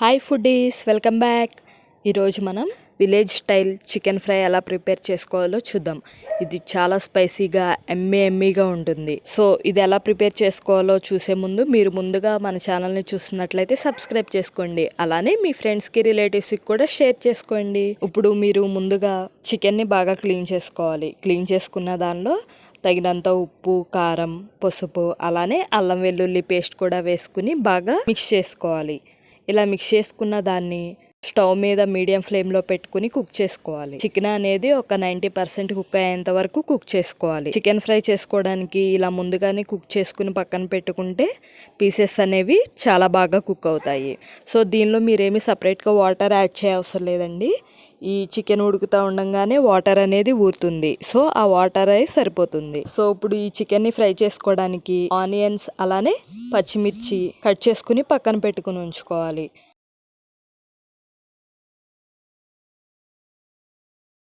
Hi foodies, welcome back. ఈరోజు మనం village style chicken fry ఎలా ప్రిపేర్ చేసుకోవాలో చూద్దాం. ఇది చాలా స్పైసీగా ఎమ్మీగా ఉంటుంది. సో ఇది ఎలా ప్రిపేర్ చేసుకోవాలో చూసే ముందు మీరు ముందుగా మన ఛానల్ని చూస్తున్నట్లయితే సబ్స్క్రైబ్ చేసుకోండి. అలానే మీ ఫ్రెండ్స్కి రిలేటివ్స్కి కూడా షేర్ చేసుకోండి. ఇప్పుడు మీరు ముందుగా చికెన్ని బాగా క్లీన్ చేసుకోవాలి. క్లీన్ చేసుకున్న దానిలో తగినంత ఉప్పు, కారం, పసుపు, అలానే అల్లం వెల్లుల్లి పేస్ట్ కూడా వేసుకుని బాగా మిక్స్ చేసుకోవాలి. ఇలా మిక్స్ చేసుకున్న దాన్ని స్టవ్ మీద మీడియం ఫ్లేమ్లో పెట్టుకుని కుక్ చేసుకోవాలి. చికెన్ అనేది ఒక 90% కుక్ అయ్యేంత వరకు కుక్ చేసుకోవాలి. చికెన్ ఫ్రై చేసుకోవడానికి ఇలా ముందుగానే కుక్ చేసుకుని పక్కన పెట్టుకుంటే పీసెస్ అనేవి చాలా బాగా కుక్ అవుతాయి. సో దీనిలో మీరేమి సపరేట్గా వాటర్ యాడ్ చేయవసరం లేదండి. ఈ చికెన్ ఉడుకుతూ ఉండగానే వాటర్ అనేది ఊరుతుంది. సో ఆ వాటర్ అయి సరిపోతుంది. సో ఇప్పుడు ఈ చికెన్ని ఫ్రై చేసుకోవడానికి ఆనియన్స్ అలానే పచ్చిమిర్చి కట్ చేసుకుని పక్కన పెట్టుకుని ఉంచుకోవాలి.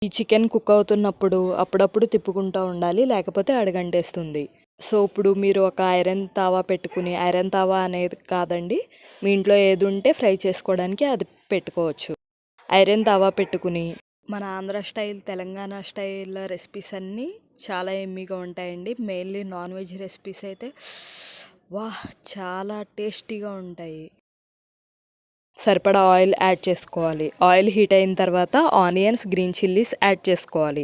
ఈ చికెన్ కుక్ అవుతున్నప్పుడు అప్పుడప్పుడు తిప్పుకుంటూ ఉండాలి, లేకపోతే అడుగంటేస్తుంది. సో ఇప్పుడు మీరు ఒక ఐరన్ తావా పెట్టుకుని, ఐరన్ తావా అనేది కాదండి, మీ ఇంట్లో ఏది ఉంటే ఫ్రై చేసుకోవడానికి అది పెట్టుకోవచ్చు. ఐరన్ తావా పెట్టుకుని మన Andhra style, Telangana style recipes అన్నీ చాలా ఎమ్మీగా ఉంటాయండి. మెయిన్లీ నాన్ వెజ్ రెసిపీస్ అయితే చాలా టేస్టీగా ఉంటాయి. సరిపడా ఆయిల్ యాడ్ చేసుకోవాలి. ఆయిల్ హీట్ అయిన తర్వాత ఆనియన్స్, గ్రీన్ చిల్లీస్ యాడ్ చేసుకోవాలి.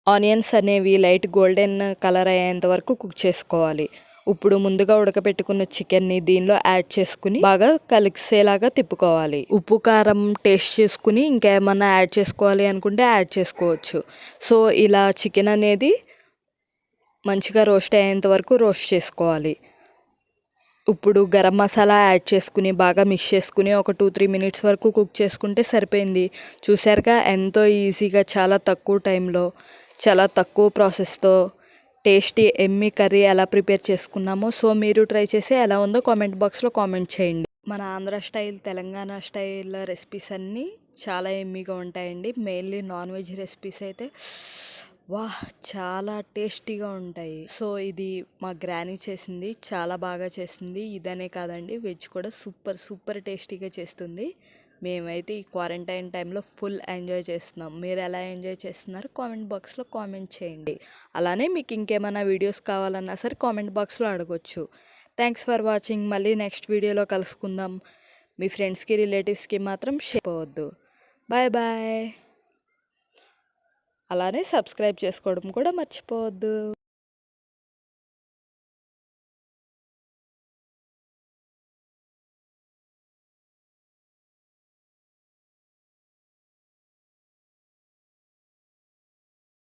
ఆనియన్స్ అనేవి లైట్ గోల్డెన్ కలర్ అయ్యేంత వరకు కుక్ చేసుకోవాలి. ఇప్పుడు ముందుగా ఉడకపెట్టుకున్న చికెన్ని దీనిలో యాడ్ చేసుకుని బాగా కలిసేలాగా తిప్పుకోవాలి. ఉప్పు, కారం టేస్ట్ చేసుకుని ఇంకేమన్నా యాడ్ చేసుకోవాలి అనుకుంటే యాడ్ చేసుకోవచ్చు. సో ఇలా చికెన్ అనేది మంచిగా రోస్ట్ అయ్యేంత వరకు రోస్ట్ చేసుకోవాలి. ఇప్పుడు గరం మసాలా యాడ్ చేసుకుని బాగా మిక్స్ చేసుకుని ఒక 2-3 మినిట్స్ వరకు కుక్ చేసుకుంటే సరిపోయింది. చూసారుగా ఎంతో ఈజీగా, చాలా తక్కువ టైంలో, చాలా తక్కువ ప్రాసెస్తో టేస్టీ ఎమ్మీ కర్రీ ఎలా ప్రిపేర్ చేసుకున్నామో. సో మీరు ట్రై చేసి ఎలా ఉందో కామెంట్ బాక్స్లో కామెంట్ చేయండి. మన Andhra style, Telangana style recipes అన్నీ చాలా ఎమ్మీగా ఉంటాయండి. మెయిన్లీ నాన్ వెజ్ రెసిపీస్ అయితే చాలా టేస్టీగా ఉంటాయి. సో ఇది మా గ్రానీ చేసింది, చాలా బాగా చేసింది. ఇదనే కాదండి, వెజ్ కూడా సూపర్ టేస్టీగా చేస్తుంది. మేమైతే ఈ క్వారంటైన్ టైంలో ఫుల్ ఎంజాయ్ చేస్తున్నాం. మీరు ఎలా ఎంజాయ్ చేస్తున్నారు కామెంట్ బాక్స్లో కామెంట్ చేయండి. అలానే మీకు ఇంకేమైనా వీడియోస్ కావాలన్నా సరే కామెంట్ బాక్స్లో అడగొచ్చు. Thanks for watching. మళ్ళీ నెక్స్ట్ వీడియోలో కలుసుకుందాం. మీ ఫ్రెండ్స్కి, రిలేటివ్స్కి మాత్రం షేర్ చేయవద్దు. బాయ్. అలానే సబ్స్క్రైబ్ చేసుకోవడం కూడా మర్చిపోవద్దు.